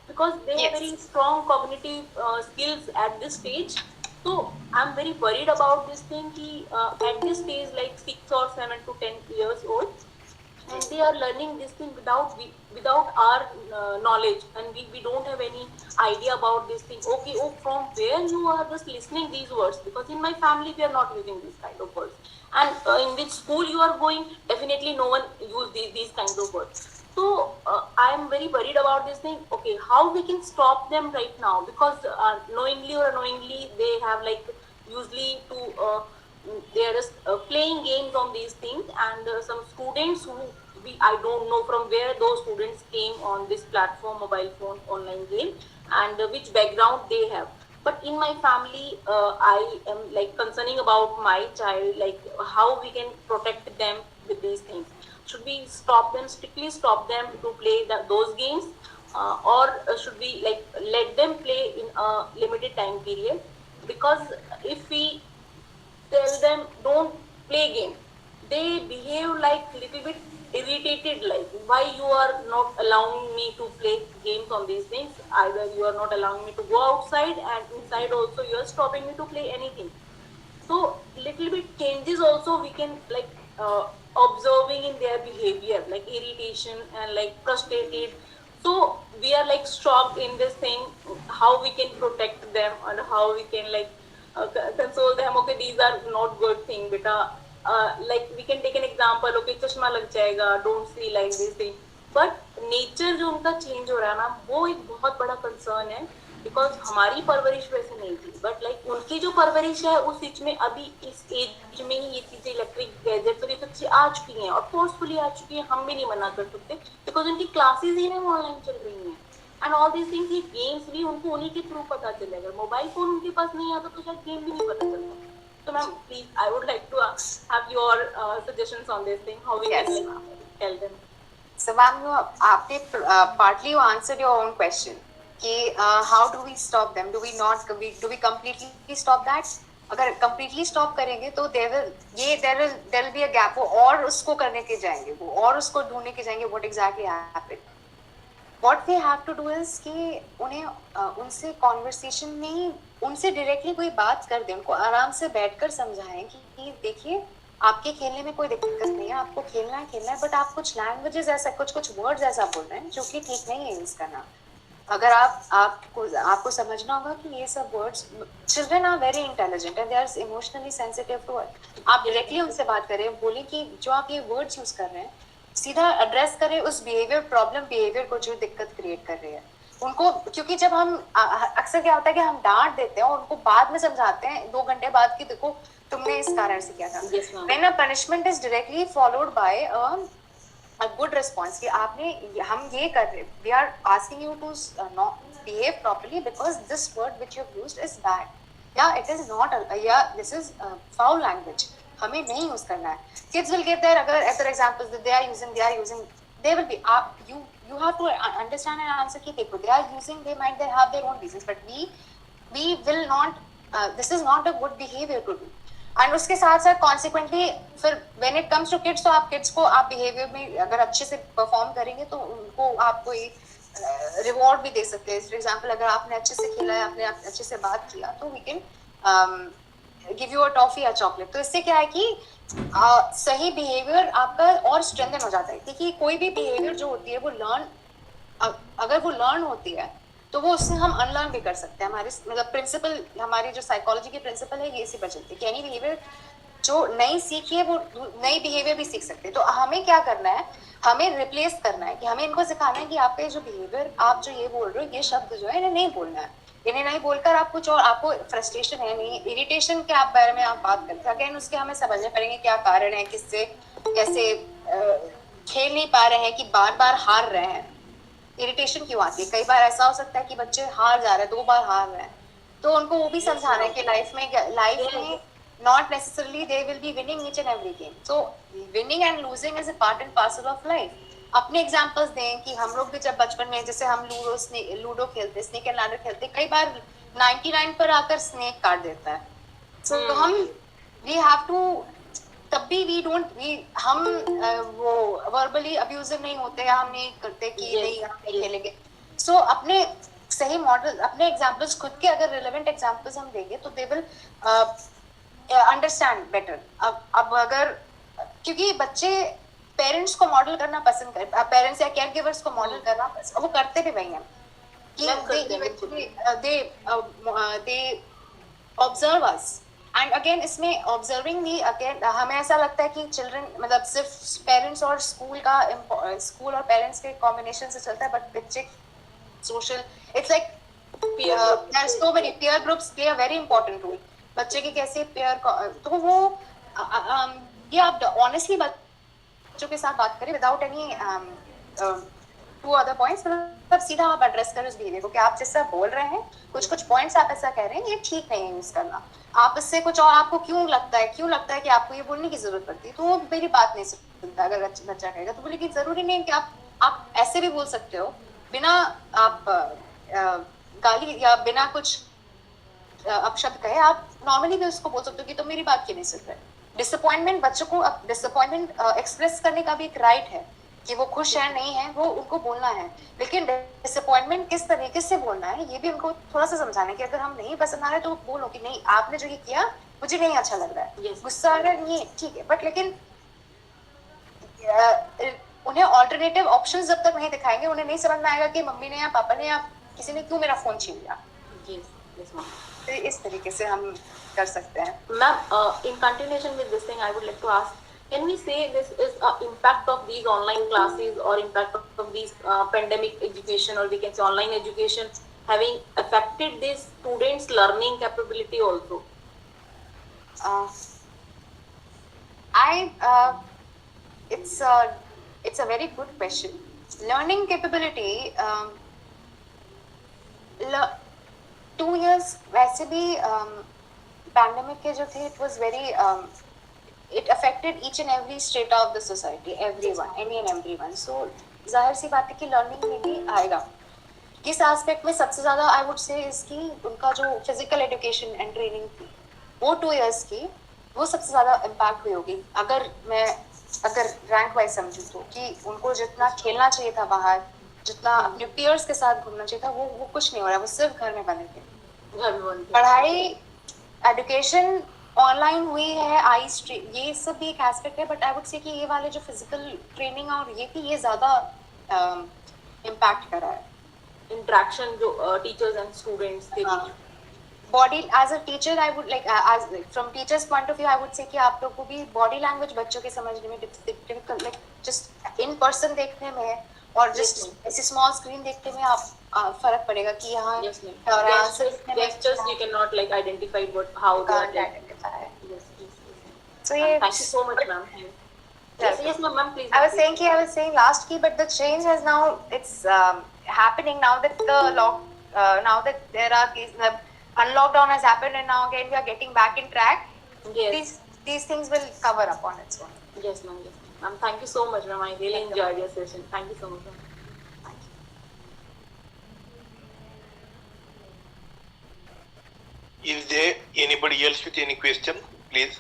because they have very strong cognitive skills at this stage. So I'm very worried about this thing. At this stage, like 6 or 7 to 10 years old, and they are learning this thing without our knowledge, and we don't have any idea about this thing. Okay, oh, from where you are just listening these words, because in my family we are not using these kind of words, and in which school you are going, definitely no one use these kinds of words. So I am very worried about this thing. Okay, how we can stop them right now, because knowingly or unknowingly they have like usually to they are just playing games on these things, and some students who I don't know from where those students came on this platform, mobile phone, online game, and which background they have. But in my family, I am like concerning about my child, like how we can protect them with these things. Should we stop them, strictly stop them to play those games, or should we like let them play in a limited time period? Because if we tell them don't play game, they behave like little bit irritated, like why you are not allowing me to play games on these things, either you are not allowing me to go outside, and inside also you are stopping me to play anything. So little bit changes also we can like observing in their behavior, like irritation and like frustrated. So we are like shocked in this thing, how we can protect them and how we can like console them. Okay, these are not good thing beta, like we can take an example. Okay, चश्मा लग जाएगा, don't see like this thing. But nature जो उनका change हो रहा है ma'am, वो एक बहुत बड़ा कंसर्न है, बिकॉज हमारी परवरिश वैसे नहीं थी, बट लाइक उनकी जो परवरिश है उस एज में, अभी इस एज में ही ये चीजें इलेक्ट्रिक गैजेट्स और ये सब चीजें आ चुकी हैं और फोर्सफुली आ चुकी हैं, हम भी नहीं मना कर सकते बिकॉज उनकी क्लासेस ही ना ऑनलाइन चल रही हैं, एंड ऑल दीज थिंग्स, ये गेम्स भी उनको उन्हीं के थ्रू पता चलेगा। मोबाइल फोन उनके पास नहीं आता तो शायद गेम भी नहीं पता चलता। So ma'am, please, I would like to have your suggestions on this thing, how we Yes. can tell them. So ma'am, आपने partly you answered your own question कि how do we stop them? Do we completely stop that? अगर completely stop करेंगे तो there will be a gap, वो और उसको करने के जाएंगे, वो और उसको ढूंढने के जाएंगे what exactly happened. What we have to do is कि उन्हें उनसे conversation में उनसे directly कोई बात कर दें, उनको आराम से बैठकर समझाएं कि देखिए आपके खेलने में कोई दिक्कत नहीं है, आपको खेलना है, बट आप कुछ लैंग्वेजेस ऐसा कुछ वर्ड्स ऐसा बोल रहे हैं जो कि ठीक नहीं है यूज करना। अगर आपको समझना होगा कि ये सब words, children are very intelligent and they are emotionally sensitive to it. आप डायरेक्टली उनसे बात करें, बोले कि जो आप ये वर्ड्स यूज कर रहे हैं सीधा एड्रेस करें उस बिहेवियर को जो दिक्कत क्रिएट कर रही है उनको, क्योंकि जब हम अक्सर क्या होता है कि हम डांट देते हैं और उनको बाद में समझाते हैं 2 घंटे बाद कि देखो तुमने इस कारण से किया था। Yes, ma'am. When a punishment is directly followed by a good response कि आपने हम ये कर रहे, we are asking you to not behave properly because this word which you have used is bad, yeah it is not yeah this is foul language, हमें नहीं use करना है. Kids will give their other examples that they are using they will be you have to understand and answer कि देखो they are using, they might they have their own reasons, but we will not this is not a good behavior to do. And उसके साथ साथ consequently फिर when it comes to kids, तो आप kids को आप बिहेवियर में अगर अच्छे से परफॉर्म करेंगे तो उनको आप कोई रिवॉर्ड भी दे सकते हैं. फॉर एग्जांपल अगर आपने अच्छे से खेला है, आपने अच्छे से बात किया, तो we can give you a toffee या चॉकलेट. तो इससे क्या है कि सही बिहेवियर आपका और स्ट्रेंथन हो जाता है, क्योंकि कोई भी बिहेवियर जो होती है वो अगर वो लर्न होती है तो वो उससे हम अनलर्न भी कर सकते हैं. हमारे मतलब प्रिंसिपल, हमारी जो साइकोलॉजी की प्रिंसिपल है ये इसी पर चलती है कि एनी बिहेवियर जो नई सीखी है वो नई बिहेवियर भी सीख सकते हैं. तो हमें क्या करना है, हमें रिप्लेस करना है कि हमें इनको सिखाना है कि आपके जो बिहेवियर, आप जो ये बोल रहे हो, ये शब्द जो है इन्हें नहीं बोलना है. इन्हें नहीं बोलकर आप कुछ और, आपको फ्रस्ट्रेशन है, नहीं इरिटेशन के आप बारे में आप बात करते हैं, अगेन उसके हमें समझने पड़ेंगे क्या कारण है, किससे कैसे खेल नहीं पा रहे हैं कि बार बार हार रहे हैं, इरिटेशन क्यों आती है. कई बार ऐसा हो सकता है कि बच्चे हार जा रहे हैं, 2 बार हार रहे हैं, तो उनको वो भी समझाना है कि लाइफ में not necessarily they will be winning each and every game. So winning and losing is a part and parcel of life. अपने एग्जांपल्स दें कि हम लोग भी जब बचपन में, जैसे हम लूडो खेलते, स्नेक एंड लैडर खेलते, कई बार 99 पर आकर स्नेक काट देता है. सो हम वी हैव टू, तब भी हम वो वर्बली अब्यूजिव नहीं होते, या हम नहीं करते कि नहीं हम नहीं खेलेंगे. सो अपने सही मॉडल, अपने एग्जांपल्स खुद के अगर रिलेवेंट एग्जांपल्स हम देंगे तो दे विल अंडरस्टैंड बेटर. अब अगर, क्योंकि बच्चे पेरेंट्स को मॉडल करना पसंद कर, पेरेंट्स या केयर गिवर्स को मॉडल करना वो करते भी वही हैं कि they observe us. And again इसमें ऑब्जर्विंग भी, अगेन हमें ऐसा लगता है कि चिल्ड्रन मतलब सिर्फ पेरेंट्स और स्कूल और पेरेंट्स के कॉम्बिनेशन से चलता है, बट बच्चे social, it's like so many peer groups play a very important role. बच्चे के कैसे पेयर, तो वो ये आप ऑनेस्टली बच्चों के साथ बात करें without any two other points, मतलब सीधा आप एड्रेस करें उस बिहेवियर को कि आप जैसा बोल रहे हैं, कुछ पॉइंट्स आप ऐसा कह रहे हैं, ये ठीक नहीं है यूज करना. आप इससे कुछ और, आपको क्यों लगता है कि आपको ये बोलने की जरूरत पड़ती है, तो वो मेरी बात नहीं सुनता. अगर बच्चा कहेगा तो बोले कि जरूरी नहीं कि आप ऐसे भी बोल सकते हो बिना आप गाली या बिना कुछ अपशब्द कहे, आप नॉर्मली भी उसको बोल सकते हो कि तुम मेरी बात क्यों नहीं सुन रहे. डिसअपॉइंटमेंट, बच्चों को डिसअपॉइंटमेंट एक्सप्रेस करने का भी एक राइट है कि वो खुश है नहीं है, वो उनको बोलना है, लेकिन डिसअपॉइंटमेंट किस तरीके से बोलना है ये भी उनको थोड़ा सा समझाना है कि अगर हम नहीं पसंद आ रहे तो बोलो कि नहीं, आपने जो ये किया मुझे नहीं अच्छा लग रहा है, गुस्सा आ रहा है, ये ठीक है, बट लेकिन उन्हें ऑल्टरनेटिव ऑप्शंस जब तक नहीं दिखाएंगे, उन्हें नहीं समझ में आएगा कि मम्मी ने या पापा ने या किसी ने क्यों मेरा फोन छीन लिया. तो इस तरीके से हम कर सकते हैं. Ma'am, in continuation with this thing, I would like to ask, can we say this is impact of these online classes or impact of these pandemic education, or we can say online education, having affected these students' learning capability also? It's a very good question. Learning capability, 2 years वैसे भी pandemic के जो थे, it was very it affected each and every strata of the society, everyone, any and everyone. So जाहिर सी बात है कि learning में भी आएगा. किस एस्पेक्ट में सबसे ज्यादा आई वुड से इसकी उनका जो फिजिकल एजुकेशन एंड ट्रेनिंग थी वो 2 years की, वो सबसे ज्यादा इम्पैक्ट हुई होगी. अगर रैंक वाइज समझूं तो कि उनको जितना खेलना चाहिए था बाहर, जितना अपने पीयर्स के साथ घूमना चाहिए था, वो कुछ नहीं हो रहा है. वो सिर्फ घर में बने थे. पढ़ाई, एजुकेशन ऑनलाइन हुई है, ये सब भी एक एस्पेक्ट है, बट आई वुड से कि ये वाले जो फिजिकल ट्रेनिंग और ये थी, ये ज्यादा इम्पैक्ट कर रहा है. इंटरेक्शन जो टीचर्स एंड स्टूडेंट्स के बीच, body as a teacher I would like, from teachers point of view I would say कि आप लोग को भी बॉडी लैंग्वेज बच्चों के समझने में difficult, like just in person देखने में और जस्ट ऐसे स्मॉल स्क्रीन देखने में आप फर्क पड़ेगा कि यहाँ और gestures you cannot like identify how they are identify. Yes. So ये thank you so much, ma'am. Yes, yes, ma'am, please. I was saying last key, but the change has now, it's happening now that now that there are the unlockdown has happened, and now again we are getting back in track. Yes. These things will cover up on its own. Yes, ma'am. Yes, ma'am. Ma'am, thank you so much, ma'am. I really enjoyed your session. Thank you so much, ma'am. Thank you. Is there anybody else with any question? Please.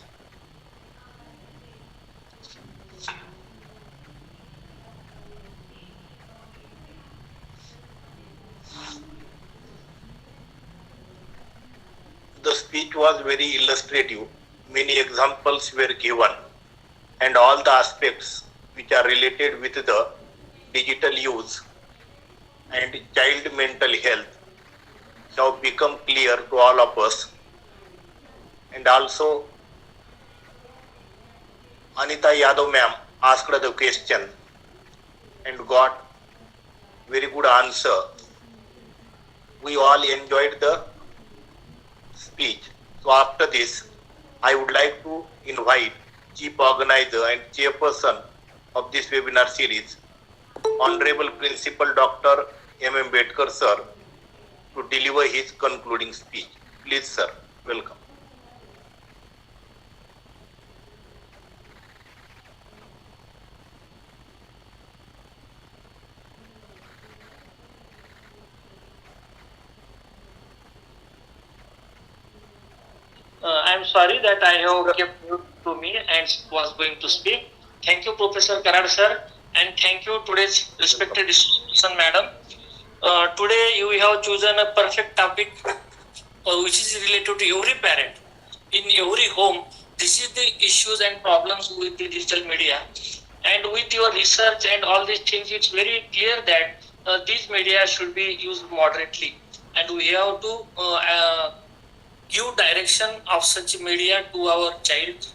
The speech was very illustrative. Many examples were given, and all the aspects which are related with the digital use and child mental health have become clear to all of us. And also, Anita Yadav ma'am asked the question and got very good answer. We all enjoyed the speech. So after this, I would like to invite Chief Organizer and Chairperson of this webinar series, Honorable Principal Dr. M. Bedkar sir, to deliver his concluding speech. Please sir, welcome. I'm sorry that I have kept mute to me and was going to speak. Thank you, Professor Karad sir, and thank you today's respected discussion, madam. Today you have chosen a perfect topic which is related to every parent in every home. This is the issues and problems with the digital media, and with your research and all these things, it's very clear that these media should be used moderately, and we have to give direction of such media to our child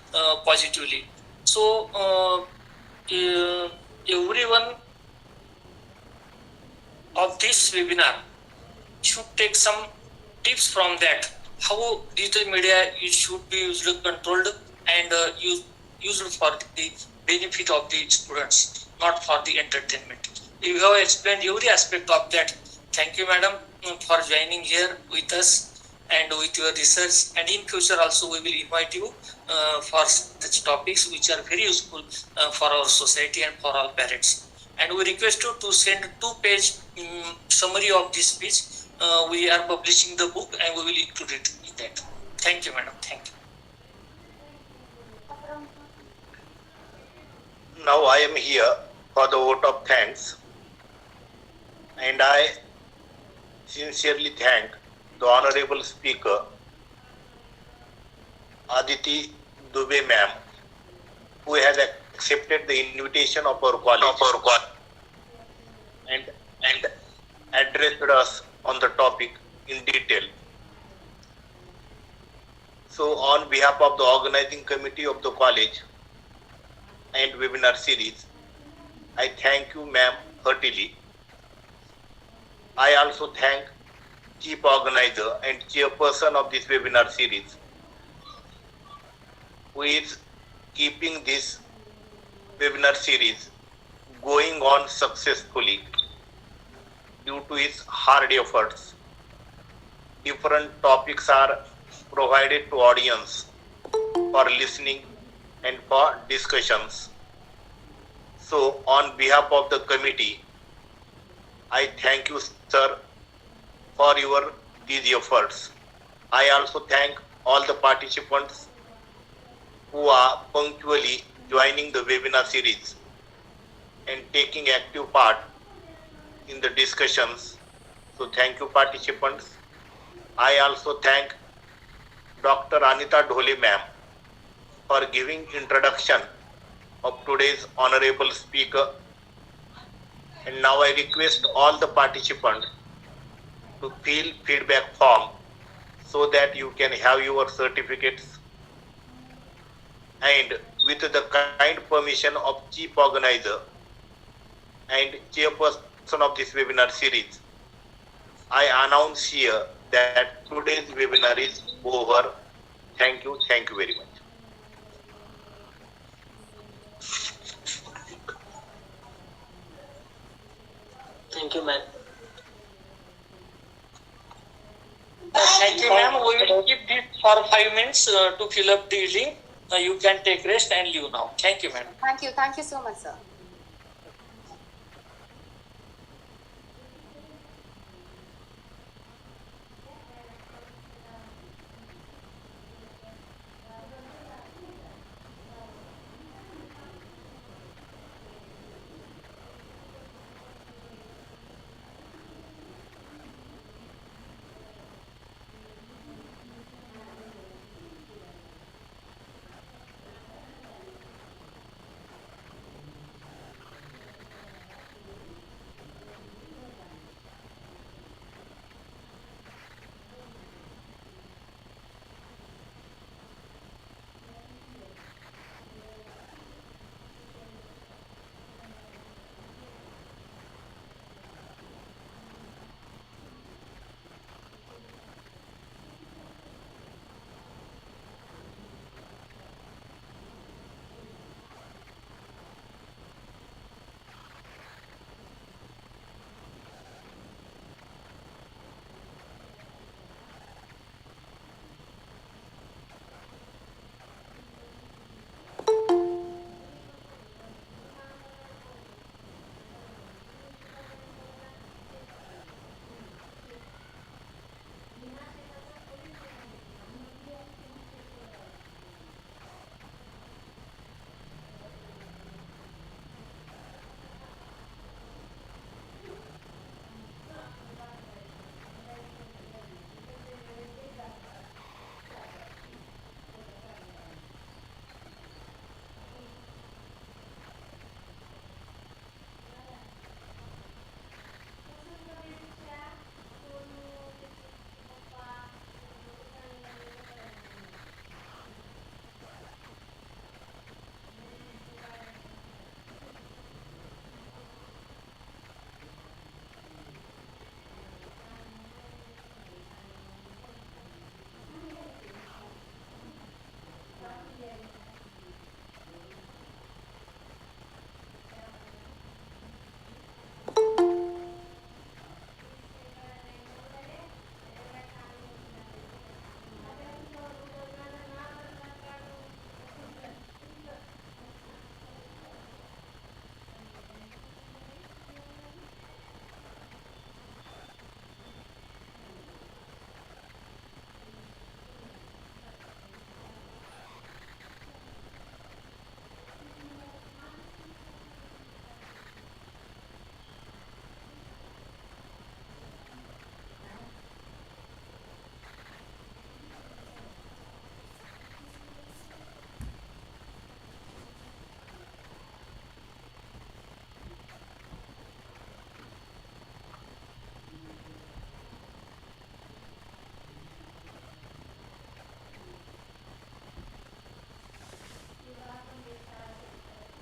positively. So everyone of this webinar should take some tips from that, how digital media should be used, controlled, and used for the benefit of the students, not for the entertainment. You have explained every aspect of that. Thank you, madam, for joining here with us and with your research. And in future also we will invite you for such topics which are very useful for our society and for all parents. And we request you to send 2-page summary of this speech. We are publishing the book and we will include it in that. Thank you, madam. Thank you. Now I am here for the vote of thanks, and I sincerely thank the Honorable Speaker Aditi Dubey ma'am, who has accepted the invitation of our college and addressed us on the topic in detail. So on behalf of the organizing committee of the college and webinar series, I thank you ma'am heartily. I also thank Chief Organizer and Chairperson of this webinar series, who is keeping this webinar series going on successfully due to his hard efforts. Different topics are provided to audience for listening and for discussions. So on behalf of the committee, I thank you sir for your these efforts. I also thank all the participants who are punctually joining the webinar series and taking active part in the discussions. So thank you participants. I also thank Dr. Anita Dhole ma'am for giving introduction of today's honorable speaker. And now I request all the participants to fill feedback form so that you can have your certificates. And with the kind permission of Chief Organizer and Chairperson of this webinar series, I announce here that today's webinar is over. Thank you very much. Thank you, ma'am. Thank you, ma'am. We will keep this for 5 minutes to fill up the link. You can take rest and leave now. Thank you, ma'am. Thank you. Thank you so much, sir.